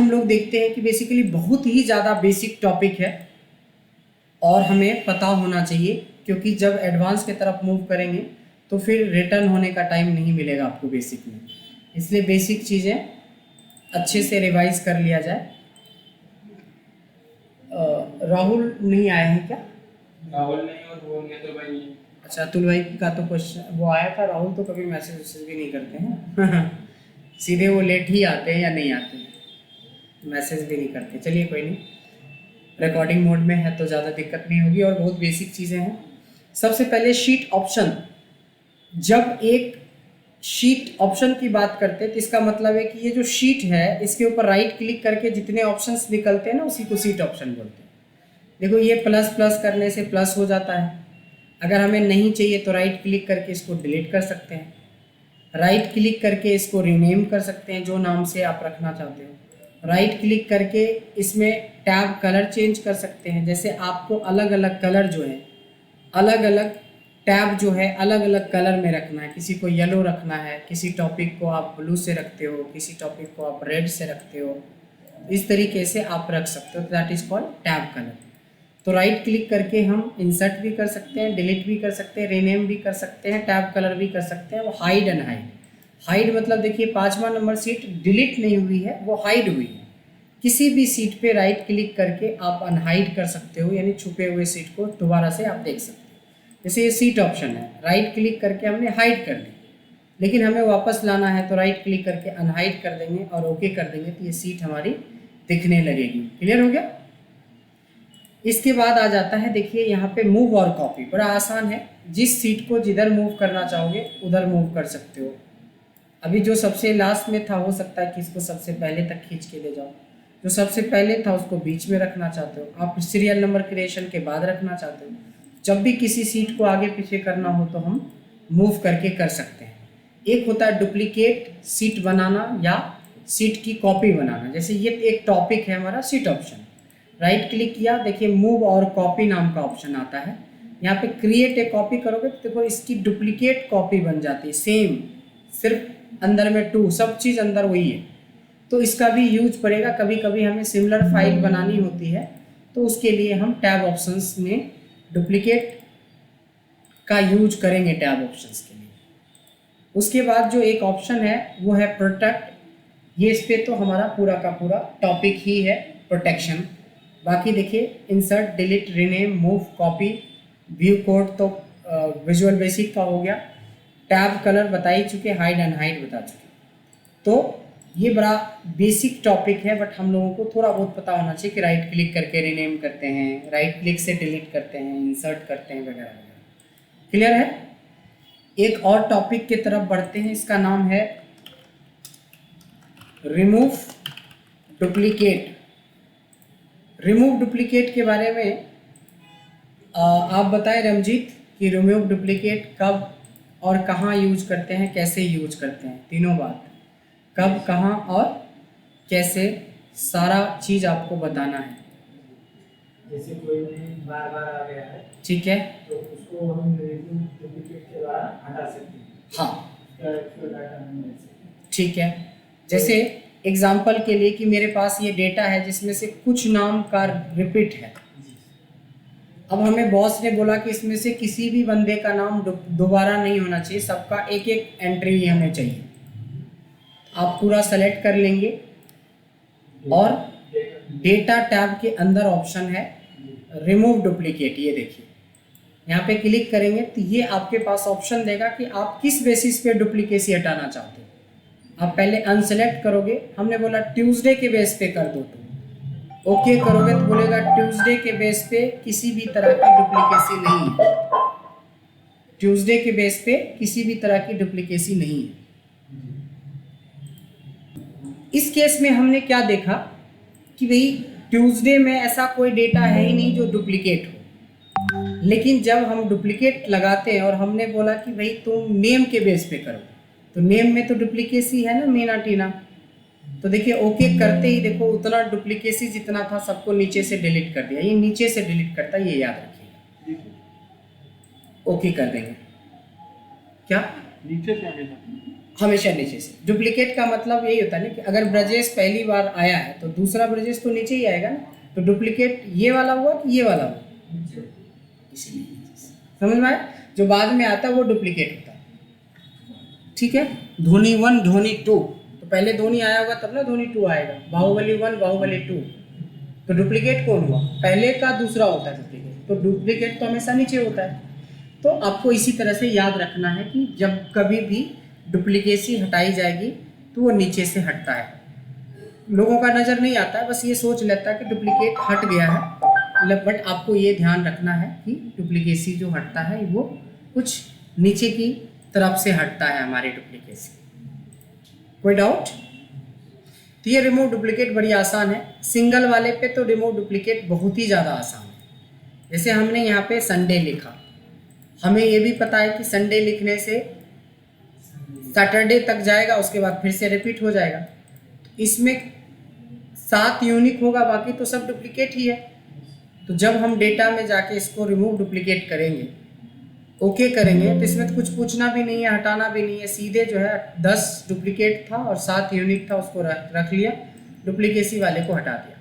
हम लोग देखते हैं कि बेसिकली बहुत ही ज़्यादा बेसिक टॉपिक है और हमें पता होना चाहिए, क्योंकि जब एडवांस की तरफ मूव करेंगे तो फिर रिटर्न होने का टाइम नहीं मिलेगा आपको बेसिक में। इसलिए बेसिक चीज़ें अच्छे से रिवाइज कर लिया जाए। राहुल नहीं आए हैं क्या? राहुल नहीं और वो नहीं तो भाई। अच्छा, अतुल भाई का तो क्वेश्चन वो आया था। राहुल तो कभी मैसेज भी नहीं करते हैं सीधे वो लेट ही आते हैं या नहीं आते हैं, मैसेज भी नहीं करते। चलिए कोई नहीं, रिकॉर्डिंग मोड में है तो ज़्यादा दिक्कत नहीं होगी और बहुत बेसिक चीज़ें हैं। सबसे पहले शीट ऑप्शन। जब एक शीट ऑप्शन की बात करते हैं तो इसका मतलब है कि ये जो शीट है इसके ऊपर राइट क्लिक करके जितने ऑप्शंस निकलते हैं ना उसी को शीट ऑप्शन बोलते हैं। देखो ये प्लस प्लस करने से प्लस हो जाता है। अगर हमें नहीं चाहिए तो राइट क्लिक करके इसको डिलीट कर सकते हैं। राइट क्लिक करके इसको रीनेम कर सकते हैं जो नाम से आप रखना चाहते हो। राइट क्लिक करके इसमें टैब कलर चेंज कर सकते हैं। जैसे आपको अलग अलग कलर जो है, अलग अलग टैब जो है अलग अलग कलर में रखना है। किसी को येलो रखना है, किसी टॉपिक को आप ब्लू से रखते हो, किसी टॉपिक को आप रेड से रखते हो। इस तरीके से आप रख सकते हो, that is called tab colour. तो राइट क्लिक करके हम इंसर्ट भी कर सकते हैं, डिलीट भी कर सकते हैं, रीनेम भी कर सकते हैं, टैब कलर भी कर सकते हैं। वो हाइड एंड हाइड। हाइड मतलब देखिए 5वां नंबर सीट डिलीट नहीं हुई है, वो हाइड हुई है। किसी भी सीट पे राइट क्लिक करके आप अनहाइड कर सकते हो, यानी छुपे हुए सीट को दोबारा से आप देख सकते हो। जैसे ये सीट ऑप्शन है, राइट क्लिक करके हमने हाइड कर दी, लेकिन हमें वापस लाना है तो राइट क्लिक करके अनहाइड कर देंगे और ओके कर देंगे तो ये सीट हमारी दिखने लगेगी। क्लियर हो गया? इसके बाद आ जाता है, देखिए यहाँ पे मूव और कॉपी। बड़ा आसान है, जिस सीट को जिधर मूव करना चाहोगे उधर मूव कर सकते हो। अभी जो सबसे लास्ट में था हो सकता है कि इसको सबसे पहले तक खींच के ले जाओ। जो सबसे पहले था उसको बीच में रखना चाहते हो, आप सीरियल नंबर क्रिएशन के बाद रखना चाहते हो। जब भी किसी सीट को आगे पीछे करना हो तो हम मूव करके कर सकते हैं। एक होता है डुप्लीकेट सीट बनाना या सीट की कॉपी बनाना। जैसे ये एक टॉपिक है हमारा सीट ऑप्शन, राइट क्लिक किया, देखिए मूव और कॉपी नाम का ऑप्शन आता है। यहाँ पे क्रिएट ए कॉपी करोगे तो देखो इसकी डुप्लीकेट कॉपी बन जाती है, सेम, सिर्फ अंदर में 2, सब चीज़ अंदर वही है। तो इसका भी यूज पड़ेगा। कभी कभी हमें सिमिलर फाइल बनानी होती है तो उसके लिए हम टैब ऑप्शंस में डुप्लीकेट का यूज करेंगे टैब ऑप्शंस के लिए। उसके बाद जो एक ऑप्शन है वो है प्रोटेक्ट। ये इस पे तो हमारा पूरा का पूरा टॉपिक ही है, प्रोटेक्शन। बाकी देखिए insert, delete, rename, move, copy, view code तो विजुअल बेसिक का हो गया। टैब कलर बता ही चुके, हाइड एंड हाइड बता चुके। तो ये बड़ा बेसिक टॉपिक है, बट हम लोगों को थोड़ा बहुत पता होना चाहिए कि राइट क्लिक करके रीनेम करते हैं, राइट क्लिक से डिलीट करते हैं, इंसर्ट करते हैं वगैरह वगैरह। क्लियर है? एक और टॉपिक की तरफ बढ़ते हैं, इसका नाम है रिमूव डुप्लीकेट। रिमूव डुप्लीकेट के बारे में आप बताएं रमजीत कि रिमूव डुप्लीकेट कब और कहाँ यूज करते हैं, कैसे यूज करते हैं। तीनों बात, कब, कहाँ और कैसे, सारा चीज़ आपको बताना है। जैसे कोई बार बार आ गया है, ठीक है, तो उसको हम रिमूव डुप्लीकेट के द्वारा हटा सकते हैं। हाँ डाटा हम ले सकते हैं। ठीक है। जैसे एग्जाम्पल के लिए कि मेरे पास ये डेटा है जिसमें से कुछ नाम का रिपीट है। अब हमें बॉस ने बोला कि इसमें से किसी भी बंदे का नाम दोबारा नहीं होना चाहिए, सबका एक एक एंट्री हमें चाहिए। आप पूरा सेलेक्ट कर लेंगे और डेटा टैब के अंदर ऑप्शन है रिमूव डुप्लीकेट। ये देखिए यहाँ पे क्लिक करेंगे तो ये आपके पास ऑप्शन देगा कि आप किस बेसिस पे डुप्लीकेसी हटाना चाहते हो। आप पहले अनसेलेक्ट करोगे, हमने बोला ट्यूसडे के बेस पे कर दो, तो ओके करोगे तो बोलेगा ट्यूसडे के बेस पे किसी भी तरह की डुप्लीकेसी नहीं है। ट्यूसडे के बेस पे किसी भी तरह की डुप्लीकेसी नहीं है। इस केस में हमने क्या देखा कि भाई ट्यूसडे में ऐसा कोई डेटा है ही नहीं जो डुप्लीकेट हो। लेकिन जब हम डुप्लीकेट लगाते हैं और हमने बोला कि भाई तुम नेम के बेस पे करो, तो नेम में तो डुप्लीकेसी है ना, मीना टीना। तो देखिए ओके करते ही देखो उतना डुप्लीकेसी जितना था सबको नीचे से डिलीट कर दिया। ये नीचे से डिलीट करता है, ये याद रखिएगा। ओके कर देंगे क्या नीचे से आगे जाते हैं। हमेशा नीचे से। डुप्लीकेट का मतलब यही होता है ना कि अगर ब्रजेश पहली बार आया है तो दूसरा ब्रजेश तो नीचे ही आएगा ना, तो डुप्लीकेट ये वाला हुआ कि ये वाला हुआ, इसीलिए नीचे से। समझ में आया? जो बाद में आता है वो डुप्लीकेट होता है। ठीक है, धोनी 1 धोनी 2, तो पहले धोनी आया होगा तब ना धोनी 2 आएगा। बाहुबली 1 बाहुबली 2, तो डुप्लीकेट कौन हुआ? पहले का दूसरा होता है डुप्लीकेट, तो डुप्लीकेट तो हमेशा नीचे होता है। तो आपको इसी तरह से याद रखना है कि जब कभी भी डुप्लीकेसी हटाई जाएगी तो वो नीचे से हटता है। लोगों का नज़र नहीं आता है, बस ये सोच लेता है कि डुप्लीकेट हट गया है, बट आपको ये ध्यान रखना है कि डुप्लीकेसी जो हटता है वो कुछ नीचे की तरफ से हटता है हमारी डुप्लीकेसी। कोई डाउट? तो ये रिमूव डुप्लीकेट बड़ी आसान है। सिंगल वाले पे तो रिमूव डुप्लीकेट बहुत ही ज़्यादा आसान है। जैसे हमने यहाँ पे संडे लिखा, हमें ये भी पता है कि संडे लिखने से सैटरडे तक जाएगा, उसके बाद फिर से रिपीट हो जाएगा। इसमें 7 यूनिक होगा, बाकी तो सब डुप्लीकेट ही है। तो जब हम डेटा में जाके इसको रिमूव डुप्लीकेट करेंगे, ओके करेंगे, तो इसमें तो कुछ पूछना भी नहीं है, हटाना भी नहीं है। सीधे जो है 10 डुप्लीकेट था और 7 यूनिक था, उसको रख लिया, डुप्लीकेसी वाले को हटा दिया।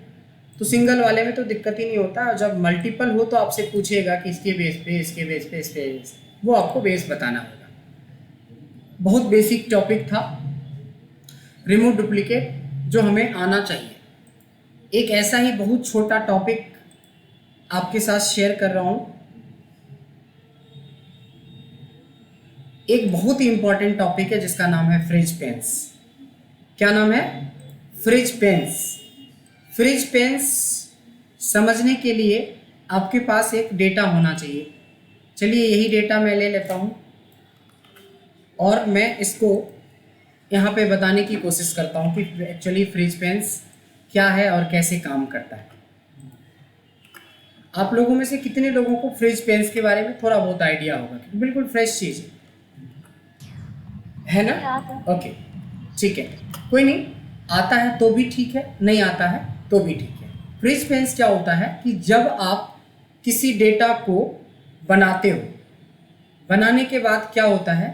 तो सिंगल वाले में तो दिक्कत ही नहीं होता। और जब मल्टीपल हो तो आपसे पूछेगा कि इसके बेस पे, इसके बेस पे, इसके बेस, वो आपको बेस बताना होगा। बहुत बेसिक टॉपिक था रिमूव डुप्लीकेट, जो हमें आना चाहिए। एक ऐसा ही बहुत छोटा टॉपिक आपके साथ शेयर कर रहा हूँ। एक बहुत ही इंपॉर्टेंट टॉपिक है जिसका नाम है फ्रिज पेंस। क्या नाम है? Fridge pens. फ्रिज पेंस समझने के लिए आपके पास एक डेटा होना चाहिए। चलिए यही डेटा मैं ले लेता हूँ और मैं इसको यहाँ पे बताने की कोशिश करता हूँ कि एक्चुअली फ्रिज पेंस क्या है और कैसे काम करता है। आप लोगों में से कितने लोगों को फ्रिज पेंस के बारे में थोड़ा बहुत आइडिया होगा? क्योंकि बिल्कुल फ्रेश चीज़ है ना? ओके, ठीक है, कोई नहीं। आता है तो भी ठीक है, नहीं आता है तो भी ठीक है। फ्रिज पेंस क्या होता है कि जब आप किसी डेटा को बनाते हो, बनाने के बाद क्या होता है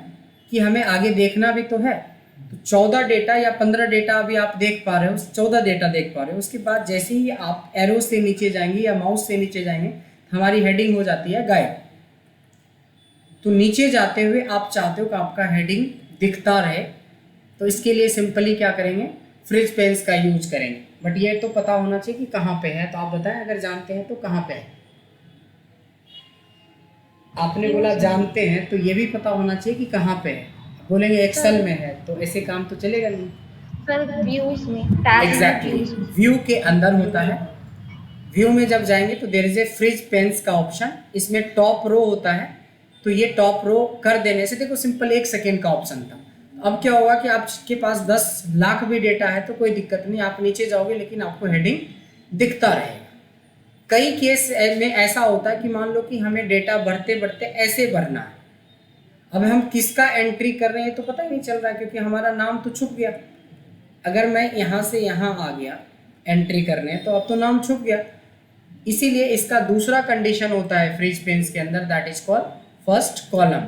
कि हमें आगे देखना भी तो है। तो 14 डेटा या 15 डेटा अभी आप देख पा रहे हो, 14 डेटा देख पा रहे हो। उसके बाद जैसे ही आप एरो से नीचे जाएंगे या माउस से नीचे जाएंगे, हमारी हेडिंग हो जाती है गायब। तो नीचे जाते हुए आप चाहते हो कि आपका हेडिंग दिखता रहे, तो इसके लिए सिंपली क्या करेंगे? फ्रिज पेंस का यूज करेंगे। बट ये तो पता होना चाहिए कि कहाँ पे है। तो आप बताएं, अगर जानते हैं तो कहाँ पे है? आपने बोला जानते हैं, तो ये भी पता होना चाहिए कि कहाँ पे है। बोलेंगे एक्सेल में है, तो ऐसे काम तो चलेगा नहीं। सर व्यूज में, एग्जैक्टली, व्यू के अंदर होता है। व्यू में जब जाएंगे तो there is a freeze panes का ऑप्शन। इसमें टॉप रो होता है, तो ये टॉप रो कर देने से, देखो सिंपल 1 सेकेंड का ऑप्शन था। अब क्या होगा कि आपके पास 10 लाख भी डेटा है तो कोई दिक्कत नहीं, आप नीचे जाओगे लेकिन आपको हेडिंग दिखता रहेगा। कई केस में ऐसा होता है कि मान लो कि हमें डेटा बढ़ते बढ़ते ऐसे भरना है, अब हम किसका एंट्री कर रहे हैं तो पता ही नहीं चल रहा है, क्योंकि हमारा नाम तो छुप गया। अगर मैं यहाँ से यहाँ आ गया एंट्री करने, तो अब तो नाम छुप गया। इसीलिए इसका दूसरा कंडीशन होता है फ्रिज पेंस के अंदर, that is called first column.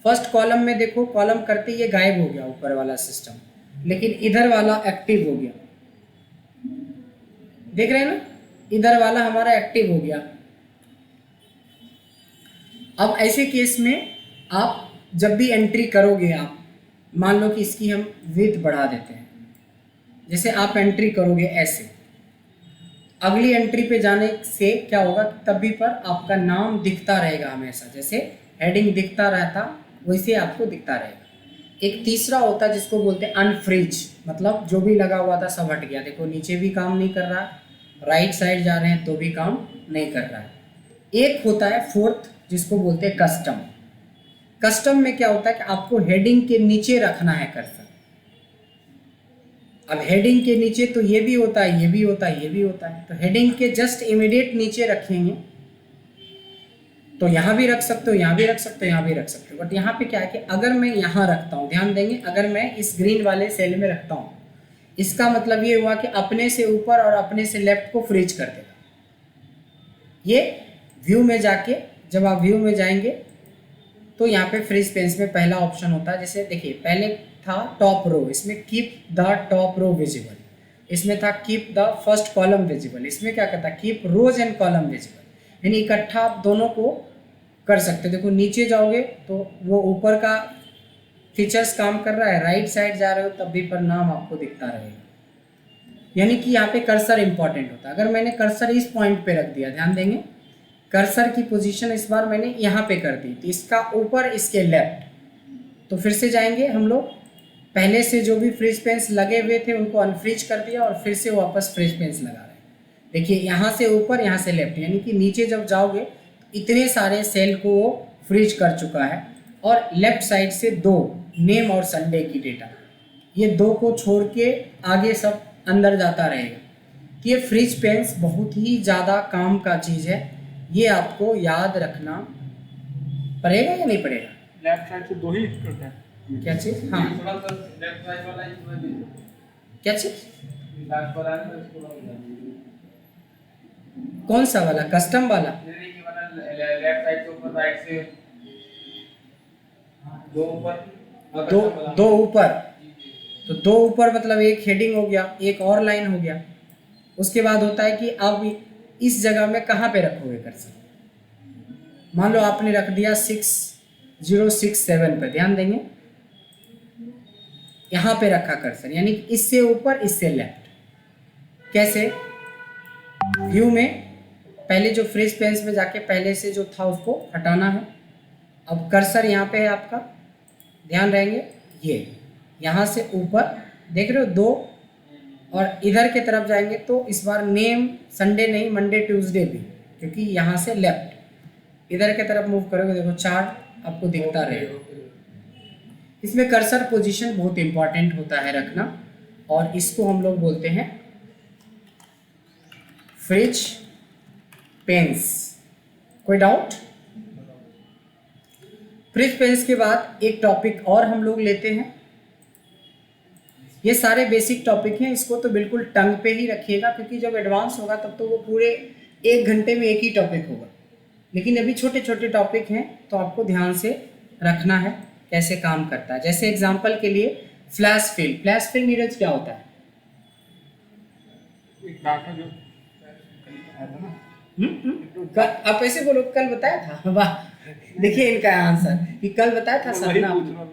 First column में देखो, कॉलम करते ही ये गायब हो गया ऊपर वाला सिस्टम, लेकिन इधर वाला एक्टिव हो गया। देख रहे हैं ना, इधर वाला हमारा एक्टिव हो गया। अब ऐसे केस में आप जब भी एंट्री करोगे, आप मान लो कि इसकी हम विड्थ बढ़ा देते हैं। जैसे आप एंट्री करोगे ऐसे, अगली एंट्री पे जाने से क्या होगा, तभी पर आपका नाम दिखता रहेगा हमेशा। जैसे हेडिंग दिखता रहता वैसे आपको दिखता रहेगा। एक तीसरा होता है जिसको बोलते हैं अनफ्रिज, मतलब जो भी लगा हुआ था सब हट गया। देखो नीचे भी काम नहीं कर रहा, राइट साइड जा रहे हैं तो भी काम नहीं कर रहा है। एक होता है फोर्थ जिसको बोलते हैं कस्टम। कस्टम में क्या होता है कि आपको हेडिंग के नीचे रखना है कर्सर। अब हेडिंग के नीचे तो ये भी होता है, ये भी होता है, ये भी होता है। तो हेडिंग के जस्ट इमीडिएट नीचे रखेंगे तो यहाँ भी रख सकते हो, यहाँ भी रख सकते हो, यहाँ भी रख सकते हो। बट यहाँ पे क्या है कि अगर मैं यहाँ रखता हूँ, ध्यान देंगे, अगर मैं इस ग्रीन वाले सेल में रखता हूँ, इसका मतलब ये हुआ कि अपने से ऊपर और अपने से लेफ्ट को फ्रीज कर देगा। ये व्यू में जाके, जब आप व्यू में जाएंगे तो यहाँ पे फ्रीज पेंस में पहला ऑप्शन होता है। जैसे देखिए, पहले था टॉप रो, इसमें keep the top row visible, इसमें था keep the first column visible, इसमें क्या कहता है keep rows and column visible, यानी इकट्ठा आप दोनों को कर सकते हो। देखो नीचे जाओगे तो वो ऊपर का फीचर्स काम कर रहा है, राइट साइड जा रहे हो तब भी पर नाम आपको दिखता रहेगा, यानी कि यहाँ पे कर्सर इंपॉर्टेंट होता है। अगर मैंने कर्सर इस पॉइंट पे रख दिया, ध्यान देंगे कर्सर की पोजीशन इस बार मैंने यहाँ पे कर दी, तो इसका ऊपर इसके लेफ्ट, तो फिर से जाएंगे हम लोग, पहले से जो भी फ्रीज पेन्स लगे हुए थे उनको अनफ्रीज कर दिया और फिर से वापस फ्रीज पेन्स लगा रहे हैं। देखिए यहाँ से ऊपर यहाँ से लेफ्ट, यानी कि नीचे जब जाओगे इतने सारे सेल को वो फ्रीज कर चुका है, और लेफ्ट साइड से 2 नेम और संडे की डेटा, ये 2 को छोड़ के आगे सब अंदर जाता रहेगा। तो ये फ्रीज पेन्स बहुत ही ज़्यादा काम का चीज़ है, ये आपको याद रखना पड़ेगा या नहीं पड़ेगा? लेफ्ट साइड से 2 ही करते हैं। क्या चीज़? हाँ थोड़ा सा लेफ्ट साइड वाला इसमें भी क्या चीज़? लास्ट वाला है इसको कौन सा वाला? कस्टम वाला? नहीं कि वाला लेफ्ट साइड से ऊपर राइट से 2 ऊपर दो ऊपर, तो 2 ऊपर मतलब एक हेडिंग हो गया, एक और लाइन हो गया। उसके बाद होता है कि अब इस जगह में कहाँ पे रखोगे कर्सर? मान लो आपने रख दिया 6067 पे, ध्यान देंगे यहाँ पे रखा कर्सर, यानी इससे ऊपर इससे लेफ्ट। कैसे? व्यू में पहले जो फ्रीज पेन्स में जाके पहले से जो था उसको हटाना है, अब कर्सर यहाँ पे है आपका, ध्यान रहेंगे ये यहाँ से ऊपर देख रहे हो 2, और इधर के तरफ जाएंगे तो इस बार नेम संडे नहीं मंडे ट्यूसडे भी, क्योंकि यहाँ से लेफ्ट इधर के तरफ मूव करोगे, देखो चार्ट आपको दिखता रहेगा। इसमें कर्सर पोजीशन बहुत इंपॉर्टेंट होता है रखना, और इसको हम लोग बोलते हैं फ्रीज पेन्स। कोई डाउट? फ्रीज पेन्स के बाद एक टॉपिक और हम लोग लेते हैं, ये सारे बेसिक टॉपिक हैं, इसको तो बिल्कुल टंग पे ही रखिएगा, क्योंकि जब एडवांस होगा तब तो वो पूरे 1 घंटे में एक ही टॉपिक होगा, लेकिन अभी छोटे छोटे टॉपिक हैं तो आपको ध्यान से रखना है कैसे काम करता है। जैसे एग्जांपल के लिए flash fill, flash fill Neeraj क्या होता है? एक डाटा जो आया था ना, आप ऐसे बोलो कल बताया था। वाह, देखिए इनका आंसर कि कल बताया था वही सपना। पूछ रहा हूँ।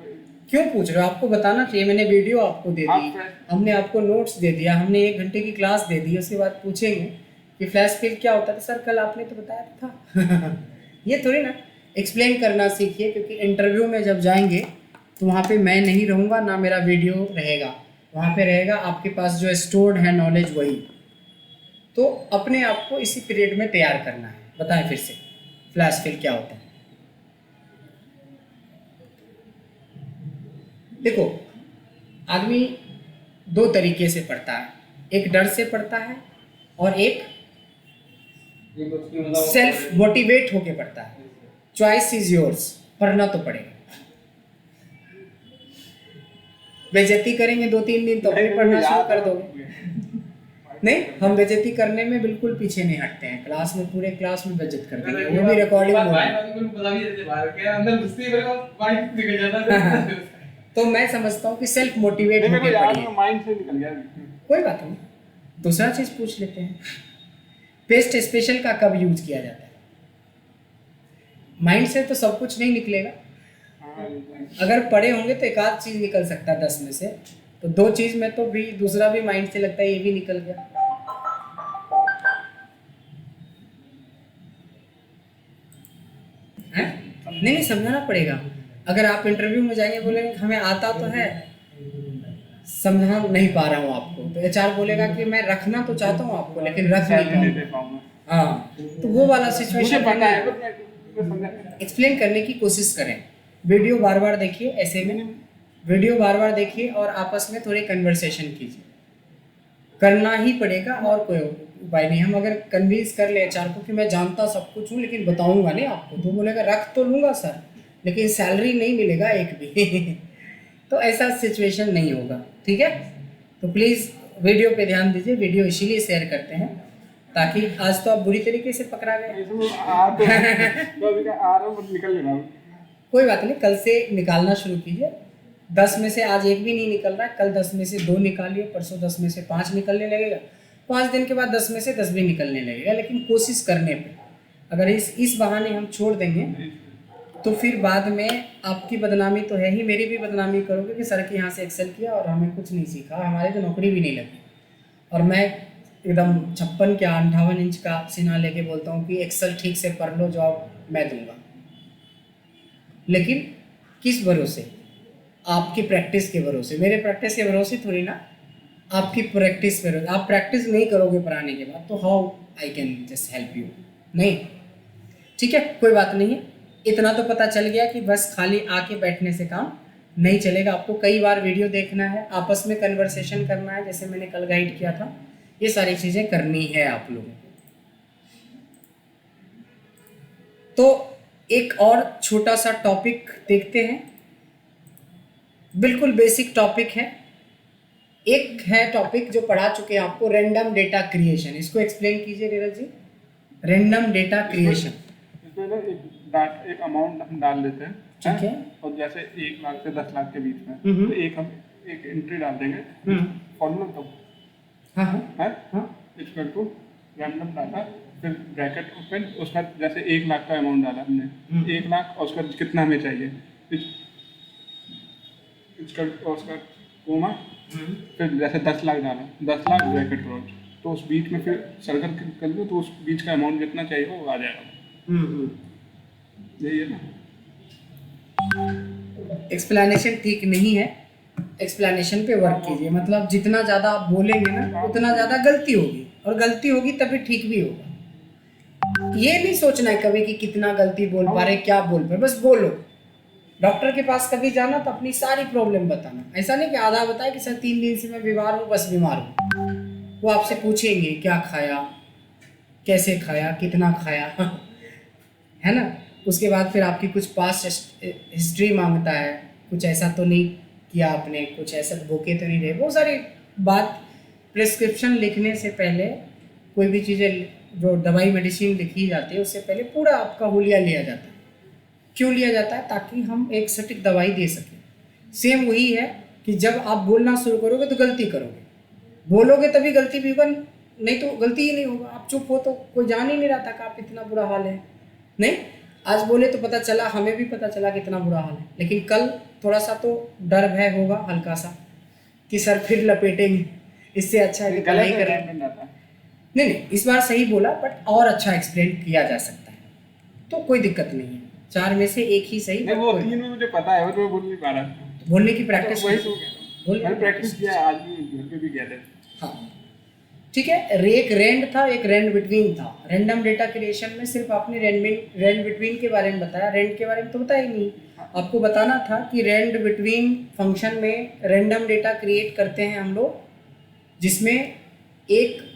क्यों पूछ रहे हो? आपको बताना चाहिए, मैंने वीडियो आपको दे दी, हाँ, हमने आपको नोट्स दे दिया, हमने 1 घंटे की क्लास दे दी, उसके बाद पूछेंगे कि फ्लैश फिल क्या होता है, तो सर कल आपने तो बताया था। ये थोड़ी ना, एक्सप्लेन करना सीखिए, क्योंकि इंटरव्यू में जब जाएंगे तो वहाँ पे मैं नहीं रहूँगा, ना मेरा वीडियो रहेगा, वहाँ पे रहेगा आपके पास जो स्टोर्ड है नॉलेज वही। तो अपने आप को इसी पीरियड में तैयार करना है। बताएं फिर से फ्लैश फिल क्या होता है? देखो आदमी 2 तरीके से पढ़ता है, एक डर से पढ़ता है और एक सेल्फ मोटिवेट होके पढ़ता है। चॉइस इज योर्स, पढ़ना तो पड़ेगा। बेइज्जती करेंगे 2-3 दिन तो फिर पढ़ना शुरू कर दोगे। नहीं, हम बेइज्जती करने में बिल्कुल पीछे नहीं हटते हैं, क्लास में पूरे क्लास में बेइज्जत कर देंगे, वो भी रिकॉर्डिंग में। तो मैं समझता हूँ कि सेल्फ मोटिवेट होके पढ़िए। माइंड से निकल गया। कोई बात नहीं, दूसरा चीज पूछ लेते हैं, पेस्ट स्पेशल का कब यूज किया जाता है? माइंड से तो सब कुछ नहीं निकलेगा, अगर पढ़े होंगे तो 1 आध चीज निकल सकता है 10 में से, तो 2 चीज में तो भी दूसरा भी माइंड से लगता है ये भी निकल गया। है? नहीं समझाना पड़ेगा। अगर आप इंटरव्यू में जाएंगे बोलेंगे हमें आता तो है, समझा नहीं पा रहा हूँ आपको, तो एचआर बोलेगा कि मैं रखना तो चाहता हूँ आपको लेकिन रख नहीं पाऊंगा। हाँ, तो वो वाला सिचुएशन एक्सप्लेन करने की कोशिश करें। वीडियो बार बार देखिए, ऐसे में वीडियो बार बार देखिए और आपस में थोड़ी कन्वर्सेशन कीजिए, करना ही पड़ेगा और कोई उपाय नहीं। हम अगर कन्विंस कर ले एचआर को कि मैं जानता सब कुछ हूँ लेकिन बताऊंगा नहीं आपको, तो बोलेगा रख तो लूँगा सर लेकिन सैलरी नहीं मिलेगा एक भी। तो ऐसा सिचुएशन नहीं होगा, ठीक है? तो प्लीज़ वीडियो पे ध्यान दीजिए, वीडियो इसीलिए शेयर करते हैं ताकि आज तो आप बुरी तरीके से पकड़ा गए। कोई बात नहीं, कल से निकालना शुरू कीजिए, 10 में से आज एक भी नहीं निकल रहा है, कल 10 में से 2 निकालिए, परसों 10 में से 5 निकलने लगेगा, 5 दिन के बाद 10 में से 10 भी निकलने लगेगा। लेकिन कोशिश करने पे अगर इस बहाने हम छोड़ देंगे तो फिर बाद में आपकी बदनामी तो है ही, मेरी भी बदनामी करोगे कि सर के यहाँ से एक्सेल किया और हमें कुछ नहीं सीखा, हमारे तो नौकरी भी नहीं लगी। और मैं एकदम 56 क्या 58 इंच का सीना लेके बोलता हूँ कि एक्सेल ठीक से पढ़ लो, जॉब मैं दूंगा। लेकिन किस भरोसे? आपकी प्रैक्टिस के भरोसे। मेरे प्रैक्टिस के भरोसे थोड़ी ना, आपकी प्रैक्टिस पे। आप प्रैक्टिस नहीं करोगे पढ़ाने के बाद तो how I can just help you? नहीं, ठीक है, कोई बात नहीं है। इतना तो पता चल गया कि बस खाली आके बैठने से काम नहीं चलेगा, आपको कई बार वीडियो देखना है, आपस में कन्वर्सेशन करना है, जैसे मैंने कल गाइड किया था, ये सारी चीज़ें करनी है आप लोगों को। तो एक और छोटा सा टॉपिक देखते हैं, बिल्कुल बेसिक टॉपिक है। एक है टॉपिक जो पढ़ा चुके हैं आपको, रैंडम डेटा क्रिएशन। इसको एक्सप्लेन कीजिए Neeraj ji. Random data creation, इसमें ना एक अमाउंट हम डाल देते हैं, ठीक है, और जैसे 1 लाख से 10 लाख के बीच में तो हम एक एंट्री डाल देंगे, फॉर्मूला तो हाँ है हाँ, इक्वल टू रैंडम डाटा, फिर ब्रैकेट ओपन, उसका जैसे 1 लाख का अमाउंट डाला हमने, 1 लाख और उसका कितना हमें चाहिए, उसका कोमा, फिर जैसे 10 लाख डाला, 10 लाख ब्रैकेट क्लोज, तो उस बीच में फिर सर्कल कर लो तो उस बीच का अमाउंट जितना चाहिए वो आ जाएगा। यही है ना। एक्सप्लेनेशन ठीक नहीं है, एक्सप्लेनेशन पे वर्क कीजिए। मतलब जितना ज़्यादा आप बोलेंगे ना उतना ज़्यादा गलती होगी, और गलती होगी तभी ठीक भी होगा। ये नहीं सोचना है कभी कि कितना गलती बोल पा रहे, क्या बोल पा रहे, बस बोलो। डॉक्टर के पास कभी जाना तो अपनी सारी प्रॉब्लम बताना, ऐसा नहीं कि आधा बताए कि सर 3 दिन से मैं बीमार हूँ, बस बीमार हूँ। वो आपसे पूछेंगे क्या खाया, कैसे खाया, कितना खाया है ना। उसके बाद फिर आपकी कुछ पास्ट हिस्ट्री मांगता है, कुछ ऐसा तो नहीं किया आपने, कुछ ऐसा भूखे तो नहीं रहे, बहुत सारी बात। प्रिस्क्रिप्शन लिखने से पहले कोई भी चीज़ें जो दवाई मेडिसिन लिखी जाती है उससे पहले पूरा आपका हुलिया लिया जाता है। क्यों लिया जाता है? ताकि हम एक सटीक दवाई दे सकें। सेम वही है कि जब आप बोलना शुरू करोगे तो गलती करोगे, बोलोगे तभी गलती भी होगा, नहीं तो गलती ही नहीं होगा। आप चुप हो तो कोई जान ही नहीं रहा था कि आप इतना बुरा हाल है। नहीं, आज बोले तो पता चला, हमें भी पता चला कि इतना बुरा हाल है, लेकिन कल थोड़ा सा तो डर भय होगा हल्का सा कि सर फिर लपेटेंगे, इससे अच्छा है कि कल ही करें। नहीं, इस बार सही बोला, बट और अच्छा एक्सप्लेन किया जा सकता है, तो कोई दिक्कत नहीं है। 4 में से एक ही सही। नहीं, वो 3 में मुझे पता है, वो तो बोल नहीं पा रहा था। बोलने की प्रैक्टिस, वही तो मैंने प्रैक्टिस किया, आज भी घर पे भी गया था। हाँ ठीक है। एक रेंड था, एक रेंड बिटवीन था। रैंडम डेटा क्रिएशन में सिर्फ आपने रेंड बिटवीन के बारे में बताया, रेंड के बारे में तो बताया ही नहीं। आपको बताना था कि रेंड बिटवीन फंक्शन में रैंडम डेटा क्रिएट करते हैं हम लोग, जिसमें एक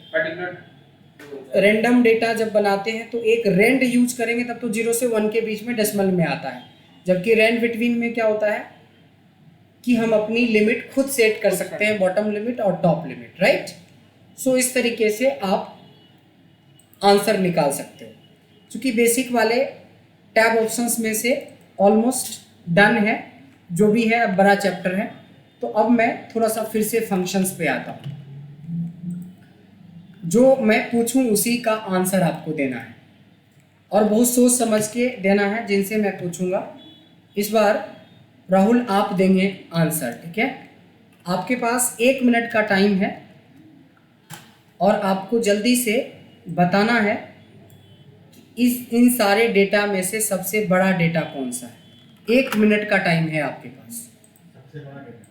रैंडम डेटा जब बनाते हैं तो एक रेंड यूज करेंगे तब तो 0 से 1 के बीच में डेसिमल में आता है। जबकि रेंड बिटवीन में क्या होता है कि हम अपनी लिमिट खुद सेट कर सकते हैं, बॉटम लिमिट और टॉप लिमिट, राइट। सो इस तरीके से आप आंसर निकाल सकते हो। क्योंकि बेसिक वाले टैब ऑप्शंस में से ऑलमोस्ट डन है, जो भी है अब बड़ा चैप्टर है। तो अब मैं थोड़ा सा फिर से फंक्शंस पे आता हूँ। जो मैं पूछूं उसी का आंसर आपको देना है, और बहुत सोच समझ के देना है जिनसे मैं पूछूंगा। इस बार राहुल आप देंगे आंसर, ठीक है। आपके पास 1 मिनट का टाइम है और आपको जल्दी से बताना है कि इन सारे डेटा में से सबसे बड़ा डेटा कौन सा है। 1 मिनट का टाइम है आपके पास।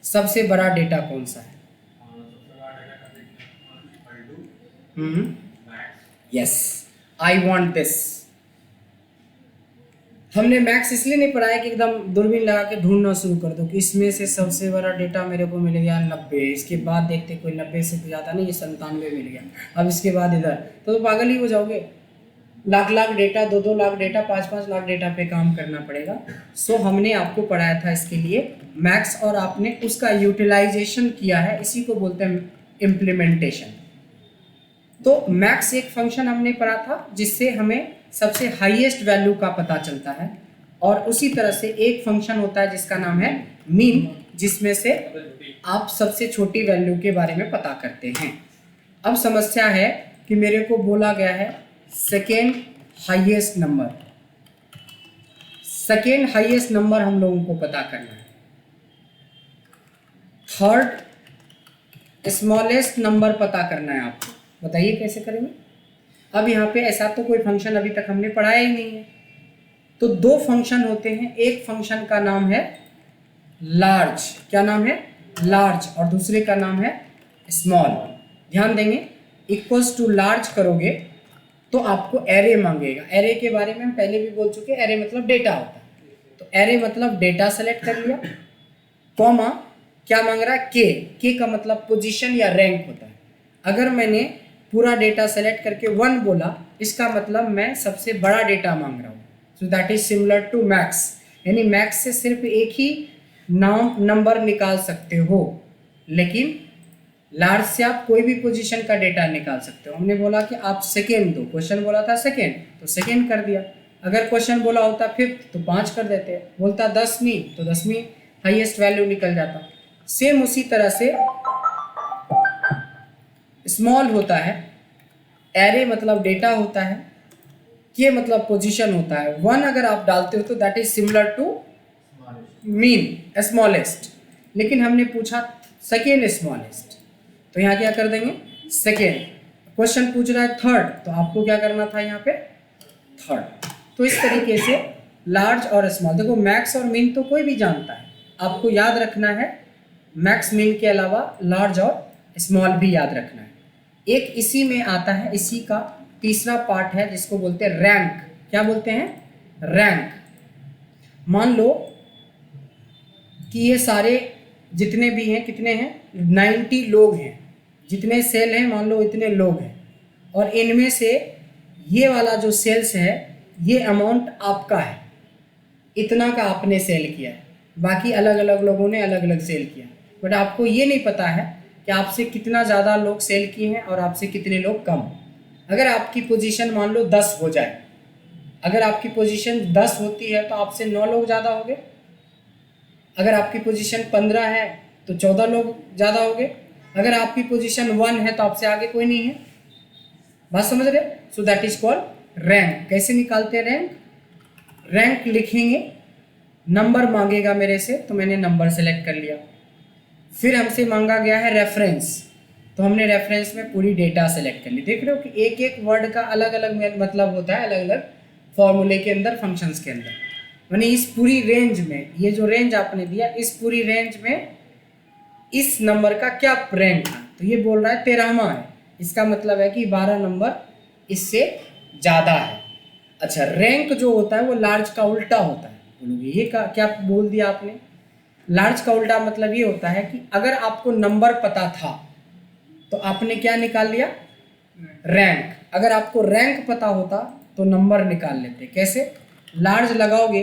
सबसे बड़ा डेटा कौन सा है? Yes, I want this. हमने मैक्स इसलिए नहीं पढ़ाया कि एकदम दूरबीन लगा के ढूंढना शुरू कर दो कि इसमें से सबसे बड़ा डेटा मेरे को मिल गया 90, इसके बाद देखते कोई 90 से ज़्यादा नहीं, ये 97 मिल गया, अब इसके बाद इधर, तो पागल ही हो जाओगे। Lakh data, 2 lakh data, 5 lakh data पे काम करना पड़ेगा। सो हमने आपको पढ़ाया था इसके लिए मैक्स, और आपने उसका यूटिलाइजेशन किया है, इसी को बोलते हैं इम्प्लीमेंटेशन। तो मैक्स एक फंक्शन हमने पढ़ा था जिससे हमें सबसे हाईएस्ट वैल्यू का पता चलता है, और उसी तरह से एक फंक्शन होता है जिसका नाम है मीन, जिसमें से आप सबसे छोटी वैल्यू के बारे में पता करते हैं। अब समस्या है कि मेरे को बोला गया है second highest number, second highest number हम लोगों को पता करना है, थर्ड स्मॉलेस्ट नंबर पता करना है आपको। बताइए कैसे करेंगे। अब यहाँ पे ऐसा तो कोई फंक्शन अभी तक हमने पढ़ाया ही नहीं है, तो दो फंक्शन होते हैं, एक फंक्शन का नाम है लार्ज, क्या नाम है, लार्ज, और दूसरे का नाम है स्मॉल। ध्यान देंगे, इक्वल्स टू लार्ज करोगे तो आपको एरे मांगेगा। एरे के बारे में हम पहले भी बोल चुके हैं, एरे मतलब डेटा होता है, तो एरे मतलब डेटा सेलेक्ट कर लिया, कॉमा क्या मांग रहा है, के का मतलब पोजीशन या रैंक होता है। अगर मैंने पूरा डेटा सेलेक्ट करके 1 बोला, इसका मतलब मैं सबसे बड़ा डेटा मांग रहा हूँ, so that is similar to max, यानी मैक्स से सिर्फ एक ही नाम नंबर निकाल सकते हो, लेकिन लार्ज से आप कोई भी पोजीशन का डेटा निकाल सकते हो। हमने बोला कि आप सेकेंड दो, क्वेश्चन बोला था सेकेंड तो सेकेंड कर दिया, अगर क्वेश्चन बोला होता फिफ्थ तो 5 कर देते, बोलता 10वीं तो 10वीं हाईएस्ट वैल्यू निकल जाता। सेम उसी तरह से स्मॉल होता है, एरे मतलब डेटा होता है, के मतलब पोजीशन होता है, 1 अगर आप डालते हो तो that is similar to mean smallest, लेकिन हमने पूछा सेकेंड स्मॉलेस्ट, तो यहाँ क्या कर देंगे सेकेंड। क्वेश्चन पूछ रहा है थर्ड, तो आपको क्या करना था यहाँ पे थर्ड। तो इस तरीके से लार्ज और स्मॉल, देखो मैक्स और मीन तो कोई भी जानता है, आपको याद रखना है मैक्स मीन के अलावा लार्ज और स्मॉल भी याद रखना है। एक इसी में आता है, इसी का तीसरा पार्ट है जिसको बोलते हैं रैंक। क्या बोलते हैं, रैंक। मान लो कि ये सारे जितने भी हैं, कितने हैं 90 लोग हैं, जितने सेल हैं मान लो इतने लोग हैं, और इनमें से ये वाला जो सेल्स है ये अमाउंट आपका है, इतना का आपने सेल किया है, बाकी अलग अलग लोगों ने अलग अलग सेल किया, बट आपको ये नहीं पता है कि आपसे कितना ज़्यादा लोग सेल किए हैं और आपसे कितने लोग कम। अगर आपकी पोजीशन मान लो 10 हो जाए, अगर आपकी पोजीशन 10 होती है तो आपसे 9 लोग ज़्यादा हो गए, अगर आपकी पोजीशन 15 है तो 14 लोग ज़्यादा हो गए, अगर आपकी पोजीशन 1 है तो आपसे आगे कोई नहीं है। बात समझ रहे? सो दैट इज कॉल्ड रैंक। कैसे निकालते हैं रैंक? रैंक लिखेंगे, नंबर मांगेगा मेरे से तो मैंने नंबर सेलेक्ट कर लिया, फिर हमसे मांगा गया है रेफरेंस, तो हमने रेफरेंस में पूरी डेटा सेलेक्ट कर ली। देख रहे हो कि एक एक वर्ड का अलग अलग मतलब होता है, अलग अलग फॉर्मूले के अंदर, फंक्शंस के अंदर। यानी इस पूरी रेंज में, ये जो रेंज आपने दिया, इस पूरी रेंज में इस नंबर का क्या रैंक था, तो ये बोल रहा है 13वां है, इसका मतलब है कि 12 नंबर इससे ज़्यादा है। अच्छा, रैंक जो होता है वो लार्ज का उल्टा होता है। बोलोगे ये क्या बोल दिया आपने? लार्ज का उल्टा मतलब ये होता है कि अगर आपको नंबर पता था तो आपने क्या निकाल लिया, रैंक। अगर आपको रैंक पता होता तो नंबर निकाल लेते। कैसे? लार्ज लगाओगे,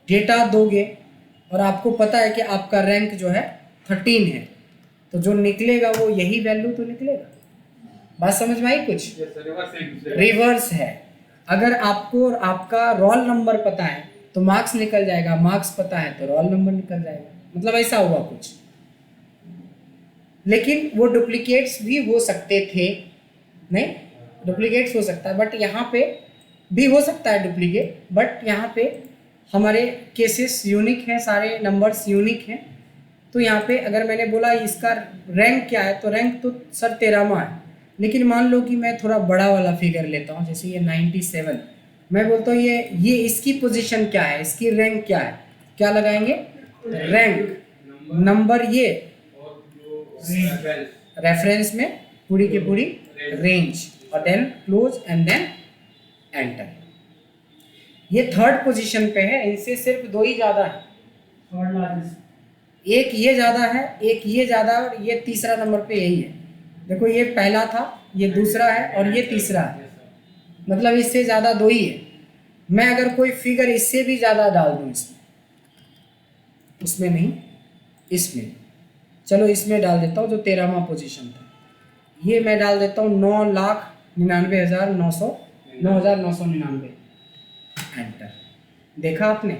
डेटा दोगे, और आपको पता है कि आपका रैंक जो है 13 है, तो जो निकलेगा वो यही वैल्यू तो निकलेगा। बात समझ में आई कुछ? रिवर्स है, अगर आपको आपका रोल नंबर पता है तो मार्क्स निकल जाएगा, मार्क्स पता है तो रोल नंबर निकल जाएगा, मतलब ऐसा हुआ कुछ। लेकिन वो डुप्लीकेट्स भी हो सकते थे, नहीं डुप्लीकेट्स हो सकता है, बट यहाँ पे भी हो सकता है डुप्लीकेट, बट यहाँ पे हमारे केसेस यूनिक हैं, सारे नंबर्स यूनिक हैं। तो यहाँ पे अगर मैंने बोला इसका रैंक क्या है, तो रैंक तो सर 13वां है, लेकिन मान लो कि मैं थोड़ा बड़ा वाला फिगर लेता हूँ, जैसे ये 97, मैं बोलता हूँ ये इसकी पोजीशन क्या है, इसकी रैंक क्या है, क्या लगाएंगे? रैंक, नंबर, ये रेफरेंस में पूरी की पूरी रेंज, और then close and then enter. ये थर्ड पोजीशन पे है, इनसे सिर्फ 2 ही ज़्यादा है, एक ये ज़्यादा है, एक ये ज़्यादा है, और ये तीसरा नंबर पे यही है। देखो ये पहला था, ये दूसरा है, और ये तीसरा है, मतलब इससे ज़्यादा 2 ही है। मैं अगर कोई फिगर इससे भी ज़्यादा डाल दूँ इसमें नहीं, इसमें, चलो इसमें डाल देता हूँ जो 13वां पोजीशन था, ये मैं डाल देता हूँ 9,99,999, एंटर। देखा आपने?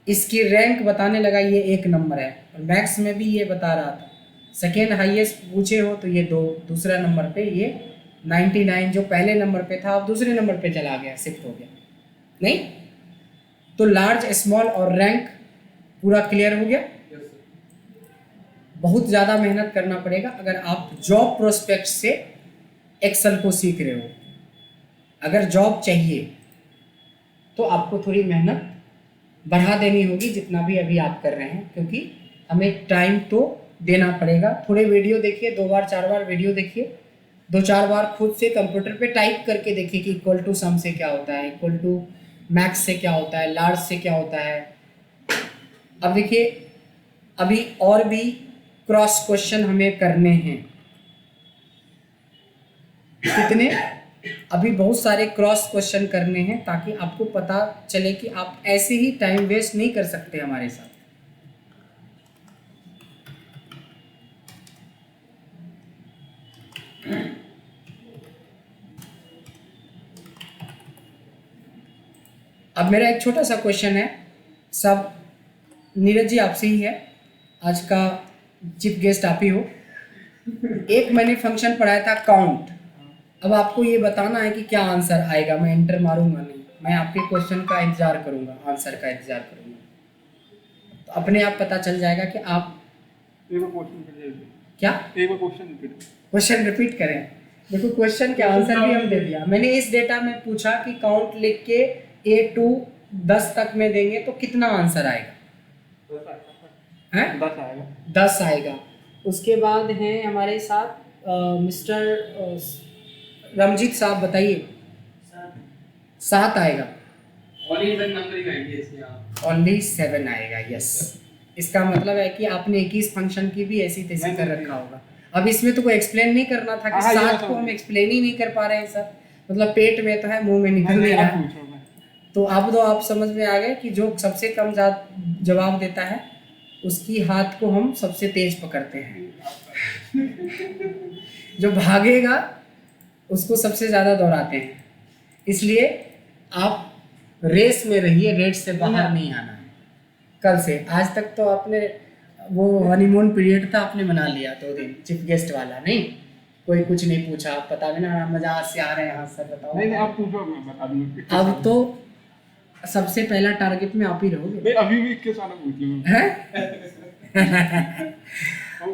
इसकी रैंक बताने लगा ये 1 नंबर है, और मैथ्स में भी ये बता रहा था। सेकेंड हाईएस्ट पूछे हो तो ये दूसरा नंबर पे, ये 99 जो पहले नंबर पे था अब दूसरे नंबर पे चला गया, शिफ्ट हो गया। नहीं तो लार्ज, स्मॉल और रैंक पूरा क्लियर हो गया। बहुत ज़्यादा मेहनत करना पड़ेगा अगर आप जॉब प्रोस्पेक्ट से एक्सेल को सीख रहे हो। अगर जॉब चाहिए तो आपको थोड़ी मेहनत बढ़ा देनी होगी जितना भी अभी आप कर रहे हैं, क्योंकि हमें टाइम तो देना पड़ेगा। थोड़े वीडियो देखिए, 2 बार 4 बार वीडियो देखिए, 2-4 बार खुद से कंप्यूटर पे टाइप करके देखिए कि इक्वल टू सम से क्या होता है, इक्वल टू मैक्स से क्या होता है, लार्ज से क्या होता है। अब देखिए अभी और भी क्रॉस क्वेश्चन हमें करने हैं। कितने? अभी बहुत सारे क्रॉस क्वेश्चन करने हैं ताकि आपको पता चले कि आप ऐसे ही टाइम वेस्ट नहीं कर सकते हमारे साथ। अब मेरा एक छोटा सा क्वेश्चन है, सब नीरज जी आपसे ही है, आज का चीफ गेस्ट आप ही हो। एक मैंने फंक्शन पढ़ाया था काउंट। अब आपको ये बताना है कि क्या आंसर आएगा। मैं एंटर मारूंगा नहीं, मैं आपके क्वेश्चन का इंतजार करूंगा, आंसर का इंतजार करूंगा, तो अपने आप पता चल जाएगा कि आप एक बार क्वेश्चन कर दीजिए। क्या एक बार क्वेश्चन रिपीट। क्वेश्चन रिपीट करें। देखो क्वेश्चन के आंसर भी हम दे दिया। मैंने इस डेटा में पूछा कि काउंट लिख के A to 10 तक में देंगे तो कितना आंसर आएगा? हैं? 10 आएगा। 10 आएगा। उसके बाद हैं हमारे साथ मिस्टर रमजीत साहब, बताइए। 7 आएगा। ओनली 7 आएगा, यस। इसका मतलब है कि आपने 21 फंक्शन की भी ऐसी तैसी कर रखा होगा। अब इसमें तो कोई एक्सप्लेन नहीं करना था कि 7 को हम एक्सप्लेन ही नहीं कर पा रहे हैं सर। मतलब पेट में तो है, मुंह में निकल नहीं रहा है। तो अब तो आप समझ में आ गए कि जो सबसे कम जवाब देता है उसकी हाथ को हम सबसे तेज पकड़ते हैं। जो भागेगा उसको सबसे ज़्यादा दौड़ाते हैं। इसलिए आप रेस में रहिए, रेट से बाहर नहीं आना है। कल से आज तक तो आपने वो हनीमून पीरियड था, आपने मना लिया 2 दिन चीफ गेस्ट वाला। नहीं कोई कुछ नहीं पूछा, पता भी ना, मजाक से आ रहे हैं। हाँ सर बताओ। नहीं आप पूछो, मैं बता दूंगा। अब तो सबसे पहला टारगेट में आप ही रहोगे। नहीं अभी भी 21 वाला पूछ लो हैं?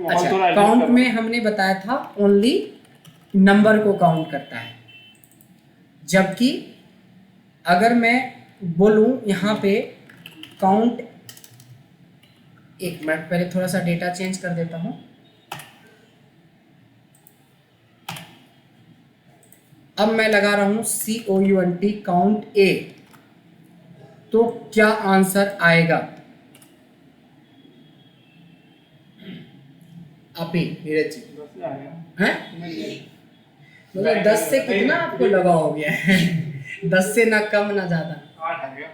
अच्छा, काउंट में हमने बताया था ओनली नंबर को काउंट करता है, जबकि अगर मैं बोलूं यहाँ पे काउंट, एक मिनट पहले थोड़ा सा डेटा चेंज कर देता हूँ। अब मैं लगा रहा हूँ COUNT काउंट A, तो क्या आंसर आएगा? आप ही नीरज जी 10 आएगा। हैं? मतलब 10 से कितना आपको लगा हो गया है? 10 से ना कम ना ज्यादा। 8 आएगा।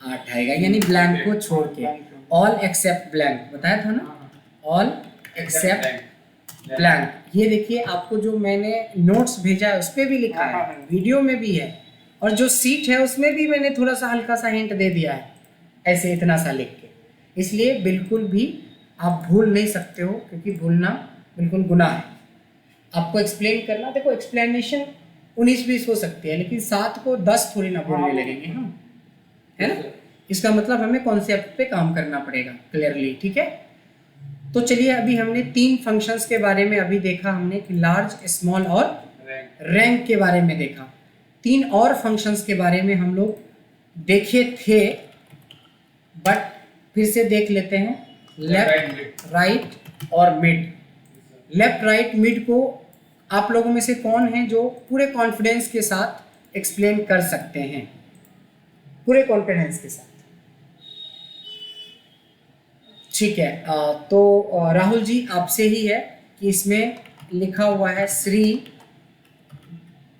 8 आएगा, यानी ब्लैंक को छोड़ के। ऑल एक्सेप्ट ब्लैंक बताया था ना, ऑल एक्सेप्ट ब्लैंक। ये देखिए आपको जो मैंने नोट्स भेजा है उस पर भी लिखा है, वीडियो में भी है, और जो सीट है उसमें भी मैंने थोड़ा सा हल्का सा हिंट दे दिया है, ऐसे इतना सा लिख के। इसलिए बिल्कुल भी आप भूल नहीं सकते हो, क्योंकि भूलना बिल्कुल गुनाह है। आपको एक्सप्लेन करना, देखो एक्सप्लेनेशन 19-20 हो सकती है, लेकिन 7 को 10 थोड़ी ना बोलने लगेंगे हम, है ना। इसका मतलब हमें कॉन्सेप्ट पे काम करना पड़ेगा क्लियरली, ठीक है। तो चलिए अभी हमने 3 फंक्शंस के बारे में अभी देखा हमने कि लार्ज, स्मॉल और रैंक के बारे में देखा। 3 और फंक्शंस के बारे में हम लोग देखे थे, बट फिर से देख लेते हैं। लेफ्ट, राइट और मिड। लेफ्ट, राइट, मिड को आप लोगों में से कौन है जो पूरे कॉन्फिडेंस के साथ एक्सप्लेन कर सकते हैं? पूरे कॉन्फिडेंस के साथ, ठीक है। तो राहुल जी आपसे ही है कि इसमें लिखा हुआ है श्री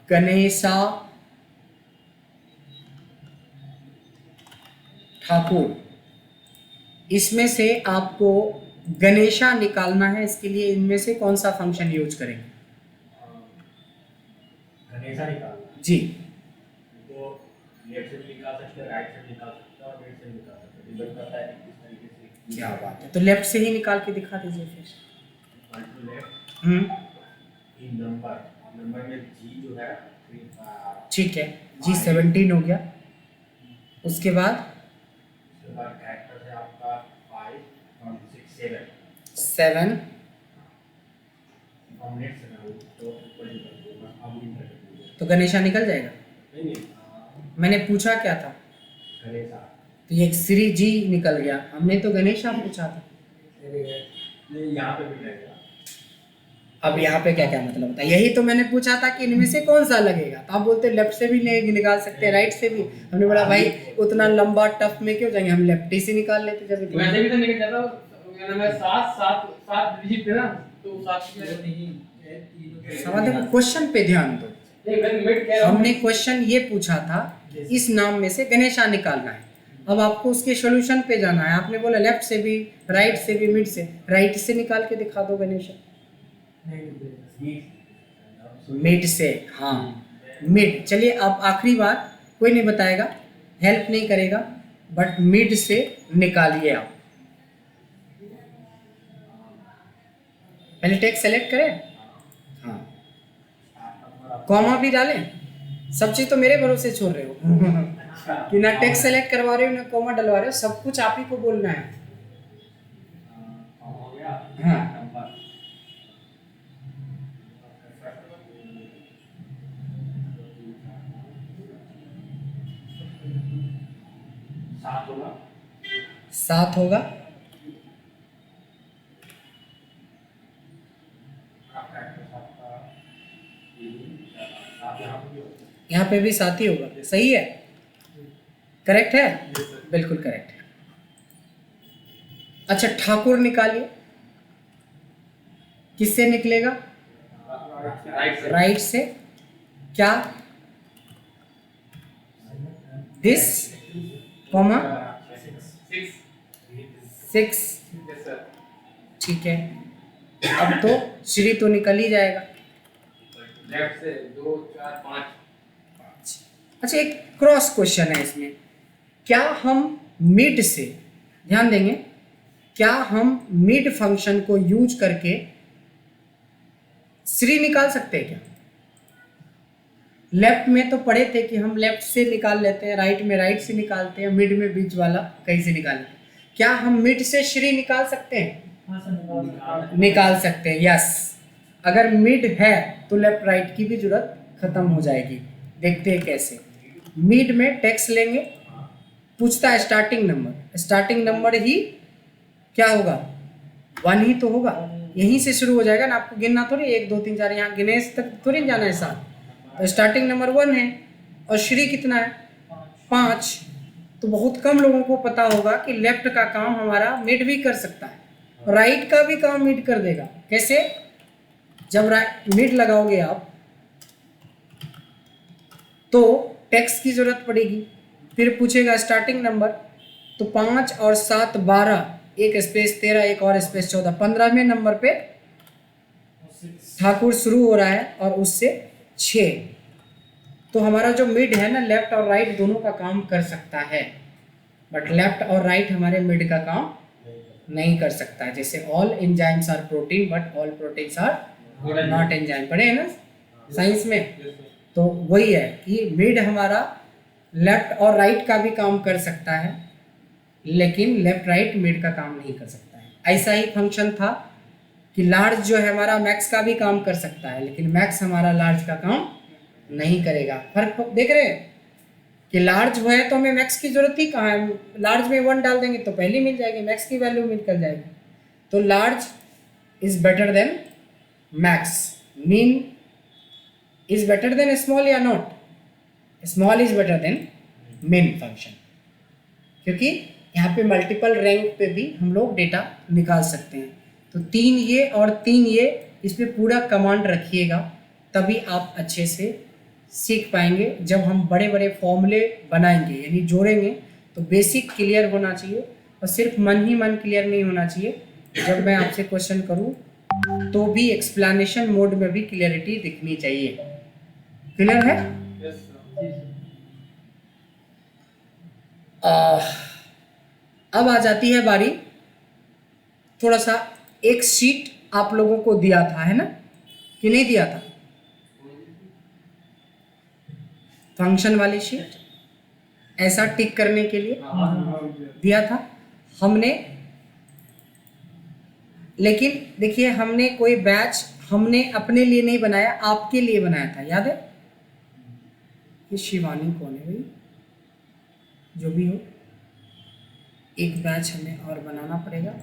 गणेशा ठाकुर। इसमें से आपको गणेशा निकालना है, इसके लिए इनमें से कौन सा फंक्शन यूज करेंगे? गणेशा निकालना जी, तो लेफ्ट से भी निकाल सकते हैं, राइट से निकाल सकते हैं और मिड से निकाल सकते हैं। डिपेंड करता है कि किस तरीके से क्या बात है, तो लेफ्ट से ही निकाल के दिखा दीजिए फिर। इक्वल टू लेफ्ट हम्म, इन नंबर में जी जो है ठीक है जी, 17 हो गया। उसके बाद उसके बाद कैरेक्टर है आपका 5 6 7 7, कॉम्बिनेट से ना हो तो इक्वल टू कर दूंगा अब इन कर दूंगा तो गणेशा निकल जाएगा। नहीं मैंने पूछा क्या था, गणेशा तो ये श्री जी निकल गया, हमने तो गणेशा पूछा था। नहीं यहाँ पे भी लगेगा अब यहाँ पे क्या क्या मतलब होता है, यही तो मैंने पूछा था कि इनमें से कौन सा लगेगा, तो आप बोलते लेफ्ट से भी नहीं निकाल सकते, राइट से भी। हमने बोला भाई उतना लंबा टफ में क्यों जाएंगे, हम लेफ्ट से निकाल लेते जब इतना। वैसे भी तो निकल जाता मैं 7 डिजिट थे ना, तो 7 नहीं सवाल देखो, क्वेश्चन पे ध्यान दो। मैं मिड कह रहा हूं। हमने क्वेश्चन ये पूछा था इस नाम में से गणेशा निकालना है, अब आपको उसके सॉल्यूशन पे जाना है। आपने बोला लेफ्ट से भी, राइट से भी, मिड से, राइट से निकाल के दिखा दो गणेशा। मिड से, हाँ मिड। चलिए अब आखिरी बार, कोई नहीं बताएगा, हेल्प नहीं करेगा, बट मिड से निकालिए आप। पहले टेक्स्ट सेलेक्ट करें, हाँ कॉमा भी डालें, सब चीज तो मेरे भरोसे छोड़ रहे हो कि ना टेक्स्ट सेलेक्ट करवा रहे हो ना कॉमा डलवा रहे हो, सब कुछ आप ही को बोलना है। हो गया हाँ नंबर 7 होगा 7 होगा, आपका एड्रेस आपका 7 यहाँ पे भी होगा यहाँ पे भी 7 ही होगा। सही है, करेक्ट है, बिल्कुल करेक्ट है। अच्छा ठाकुर निकालिए, किससे निकलेगा, राइट से। क्या, दिस कॉमा 6, ठीक है। अब तो श्री तो निकल ही जाएगा। लेफ्ट से 2 4 5। अच्छा एक क्रॉस क्वेश्चन है इसमें, क्या हम मिड से, ध्यान देंगे, क्या हम मिड फंक्शन को यूज करके श्री निकाल सकते हैं क्या? लेफ्ट में तो पढ़े थे कि हम लेफ्ट से निकाल लेते हैं, राइट में राइट से निकालते हैं, मिड में बीच वाला कहीं से निकाल लेते हैं। क्या हम मिड से श्री निकाल सकते हैं? निकाल सकते हैं, यस। अगर मिड है तो लेफ्ट राइट की भी जरूरत खत्म हो जाएगी। देखते हैं कैसे। मिड में टेक्स्ट लेंगे, पूछता है स्टार्टिंग नंबर, स्टार्टिंग नंबर ही क्या होगा, 1 ही तो होगा, यहीं से शुरू हो जाएगा ना, आपको गिनना थोड़ी 1 2 3 4 यहाँ गिनेश तक थोड़ी जाना है 7। तो स्टार्टिंग नंबर 1 है और श्री कितना है 5। तो बहुत कम लोगों को पता होगा कि लेफ्ट का काम हमारा मिड भी कर सकता है, राइट का भी काम मिड कर देगा। कैसे? जब मिड लगाओगे आप तो टेक्स्ट की जरूरत पड़ेगी, फिर पूछेगा स्टार्टिंग नंबर, तो 5 और 7 12, एक स्पेस 13, एक और स्पेस 14, 15वें नंबर पे ठाकुर शुरू हो रहा है और उससे 6। तो हमारा जो मिड है ना, लेफ्ट और राइट दोनों का काम कर सकता है, बट लेफ्ट और राइट हमारे मिड का काम नहीं कर सकता है। जैसे all enzymes are protein but all proteins are not enzyme, पढ़े हैं ना साइंस में। तो वही है कि मिड हमारा लेफ्ट और राइट का भी काम कर सकता है, लेकिन लेफ्ट राइट मिड का काम नहीं कर सकता है। ऐसा ही फंक्शन था कि लार्ज जो है हमारा मैक्स का भी काम कर सकता है, लेकिन मैक्स हमारा लार्ज का काम नहीं करेगा। फर्क देख रहे हैं कि लार्ज है तो हमें मैक्स की जरूरत ही कहाँ है, लार्ज में 1 डाल देंगे तो पहले मिल जाएगी, मैक्स की वैल्यू निकल जाएगी। तो large is better than max, mean is better than small या not? Small is better than min function, क्योंकि यहाँ पे मल्टीपल रैंक पे भी हम लोग डेटा निकाल सकते हैं। तो 3 ये और 3 ये, इस पे पूरा कमांड रखिएगा, तभी आप अच्छे से सीख पाएंगे। जब हम बड़े बड़े फॉर्मूले बनाएंगे यानी जोड़ेंगे तो बेसिक क्लियर होना चाहिए, और सिर्फ मन ही मन क्लियर नहीं होना चाहिए। जब मैं आपसे क्वेश्चन करूँ तो भी एक्सप्लेनेशन मोड में भी क्लियरिटी दिखनी चाहिए। क्लियर है? अब आ जाती है बारी, थोड़ा सा एक शीट आप लोगों को दिया था, है ना कि नहीं दिया था? फंक्शन वाली शीट ऐसा टिक करने के लिए दिया था हमने। लेकिन देखिए, हमने कोई बैच हमने अपने लिए नहीं बनाया, आपके लिए बनाया था, याद है? ये शिवानी कौन है भाई? जो भी हो, एक बैच हमें और बनाना पड़ेगा।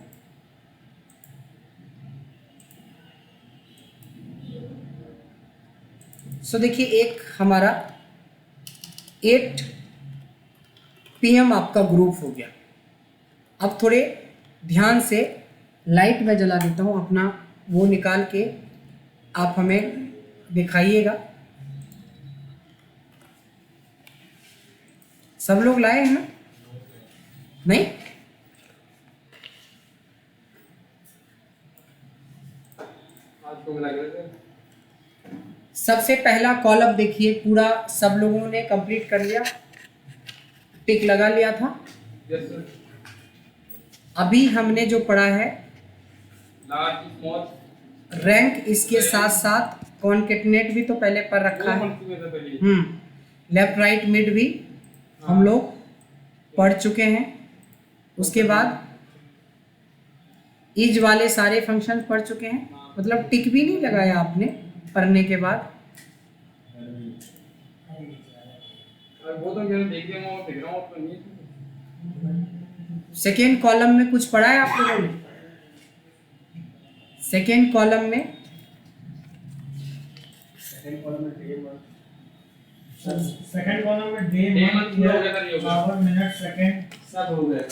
सो देखिए, एक हमारा 8 PM आपका ग्रुप हो गया। अब थोड़े ध्यान से लाइट में जला देता हूँ अपना, वो निकाल के आप हमें दिखाइएगा। सब लोग लाए हैं ना? नहीं? आपको मिला के सबसे पहला कॉलम देखिए, पूरा सब लोगों ने कंप्लीट कर लिया, टिक लगा लिया था। Yes sir. अभी हमने जो पढ़ा है लार्ज स्मॉल रैंक, इसके साथ साथ कॉन्केटनेट भी तो पहले पढ़ रखा है। लेफ्ट राइट मिड भी हम लोग पढ़ चुके हैं। उसके बाद इज वाले सारे फंक्शन पढ़ चुके हैं, मतलब टिक भी नहीं लगाया आपने पढ़ने के बाद। वो तो मैंने देख लिया, मैं देख रहा हूँ तो नहीं। सेकेंड कॉलम में कुछ पढ़ा है आप लोगों ने? सेकेंड कॉलम में सेकंड कॉलम में डे सेकंड कॉलम में डे Day, मंथ month, हो गया सर, ये हो गया। आवर मिनट सेकंड सब हो गया।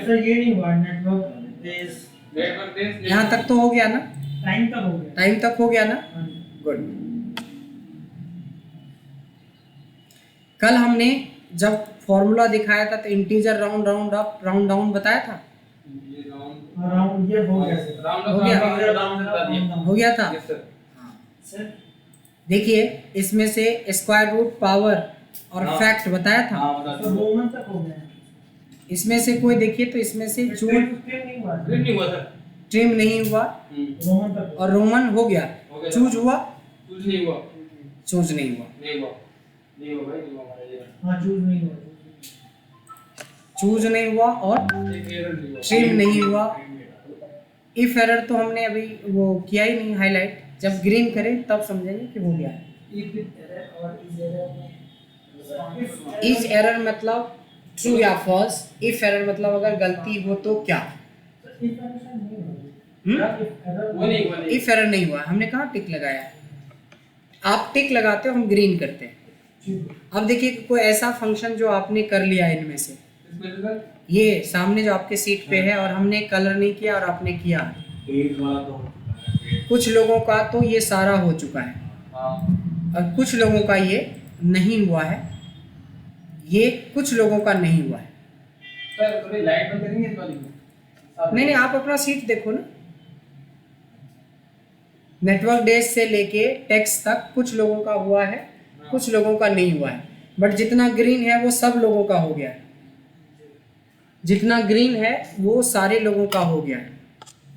सर ये नहीं हुआ नेटवर्क डेज नेटवर्क डेज यहाँ तक तो हो गया ना? टाइम तक हो गया। टाइम तक हो गया ना? हाँ। गुड। कल हमने जब फॉर्मूला दिखाया था तो integer round round up round down बताया था, ये राउंड अराउंड ये हो गया सर। राउंड हो गया? राउंड बता दिया। हो गया था। Yes sir. सर देखिए, इसमें से स्क्वायर रूट, पावर और हाँ। फैक्ट बताया था। हाँ बता सर रोमन तक हो गया। इसमें से कोई देखिए तो इसमें से चूज ट्रिम नहीं हुआ ग्रीन नहीं हुआ सर। ट्रिम नहीं हुआ रोमन तक और रोमन हो गया। हो गया। चूज हुआ? चूज नहीं हुआ। चूज नहीं हुआ। नहीं हुआ। नहीं हुआ भाई, नहीं हुआ हमारा ये। हाँ चूज नहीं हुआ। चूज नहीं हुआ और एक एरर नहीं हुआ। ट्रिम नहीं हुआ। इफ एरर तो हमने अभी वो किया ही नहीं हाईलाइट, जब ग्रीन करें तब समझेंगे कि हो गया है। इज एरर मतलब ट्रू या फॉल्स, इफ एरर मतलब अगर गलती हो तो क्या। वो नहीं हुआ। इफ एरर नहीं हुआ, हमने कहाँ टिक लगाया है? आप टिक लगाते हो, हम ग्रीन करते हैं। अब देखिए, कोई ऐसा फंक्शन जो आपने कर लिया है इनमें से, इसमें से सर ये सामने जो आपके सीट पे है और हमने कलर नहीं किया और आपने किया, डेट वाला तो कुछ लोगों का तो ये सारा हो चुका है हाँ और कुछ लोगों का ये नहीं हुआ है, ये कुछ लोगों का नहीं हुआ है। सर थोड़ी लाइट बंद करेंगे इस वाली को। नहीं नहीं, आप अपना सीट देखो ना। नेटवर्क डेज से लेके टेक्स्ट तक कुछ लोगों का हुआ है, कुछ लोगों का नहीं हुआ है, बट जितना ग्रीन है वो सब लोगों का हो गया है। जितना ग्रीन है वो सारे लोगों का हो गया है।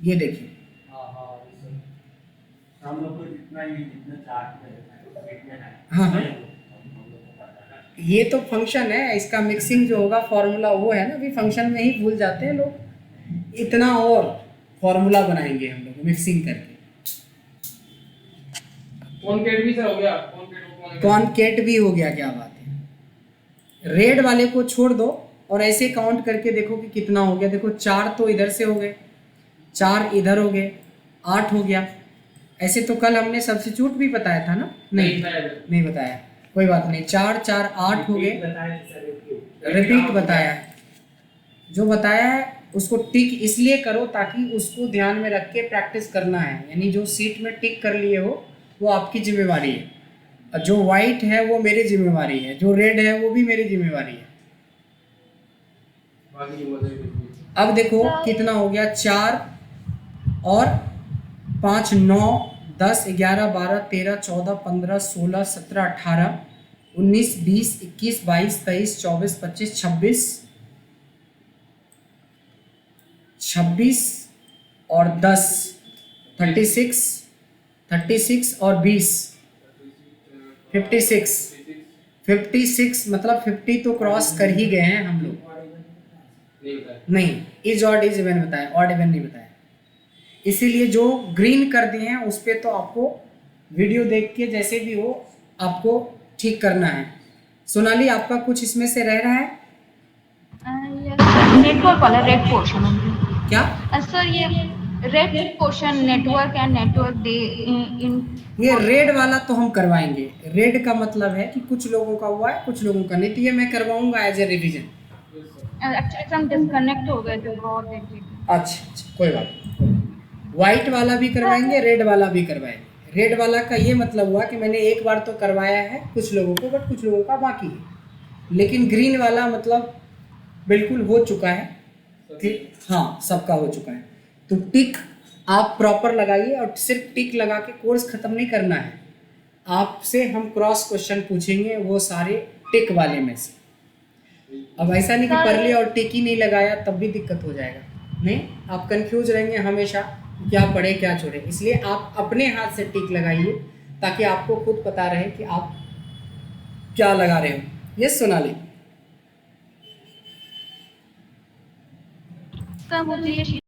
ये देखिए, हाँ हाँ सर। हम लोग को जितना ये जितना चार्ट में स्टेटमेंट है हाँ हाँ, ये तो फंक्शन है, इसका मिक्सिंग जो होगा फॉर्मूला वो है ना। अभी फंक्शन में ही भूल जाते हैं लोग, इतना और फॉर्मूला बनाएंगे हम लोग मिक्सिंग करके। कॉनकेट भी सर हो गया। कॉनकेट भी हो गया, क्या बात है। रेड वाले को छोड़ दो और ऐसे काउंट करके देखो कि कितना हो गया। देखो 4 तो इधर से हो गए, 4 इधर हो गए, 8 हो गया। ऐसे तो कल हमने सब्स्टिट्यूट भी बताया था ना? नहीं बताया, कोई बात नहीं। 4 4 8 हो गए। रिपीट बताया है, जो बताया है उसको टिक इसलिए करो ताकि उसको ध्यान में रख के प्रैक्टिस करना है। यानी जो सीट में टिक कर लिए हो वो आपकी जिम्मेवारी है, और जो वाइट है वो मेरी जिम्मेवारी है, जो रेड है वो भी मेरी जिम्मेवारी है। अब देखो कितना हो गया, 4 और 5 9 10 11 12 13 14 15 16 17 18 19 20 21 22 23 24 25 26 26 और 10 36 और 20 56 मतलब 50 तो क्रॉस कर ही गए हैं हम लोग। नहीं, इज ऑड इज इवन बताया, ऑड इवन नहीं बताया। इसीलिए जो ग्रीन कर दिए हैं उस पर तो आपको वीडियो देख के जैसे भी हो आपको ठीक करना है। सोनाली, आपका कुछ इसमें से रह रहा है नेटवर्क वाला रेड पोर्शन क्या? सर, ये red portion network and network day in ये रेड वाला तो हम करवाएंगे। रेड का मतलब है कि कुछ लोगों का हुआ है, कुछ लोगों का नहीं, तो ये मैं करवाऊंगा एज ए रिवीजन। एक्चुअली हम डिस्कनेक्ट हो गए थे बहुत देर से। अच्छा, कोई बात नहीं। व्हाइट वाला भी करवाएंगे, रेड वाला भी करवाएंगे। रेड वाला का ये मतलब हुआ कि मैंने एक बार तो करवाया है कुछ लोगों को, बट कुछ लोगों का बाकी है। लेकिन ग्रीन वाला मतलब बिल्कुल हो चुका है, ठीक? हाँ, सबका हो चुका है। तो टिक आप प्रॉपर लगाइए, और सिर्फ टिक लगा के कोर्स ख़त्म नहीं करना है। आपसे हम क्रॉस क्वेश्चन पूछेंगे, वो सारे टिक वाले में से। अब ऐसा नहीं कि परले और टिक ही नहीं लगाया तब भी दिक्कत हो जाएगा, नहीं, आप कंफ्यूज रहेंगे हमेशा क्या पढ़े क्या छोड़े। इसलिए आप अपने हाथ से टिक लगाइए ताकि आपको खुद पता रहे कि आप क्या लगा रहे हो। यस सोनाली? सर मुझे ये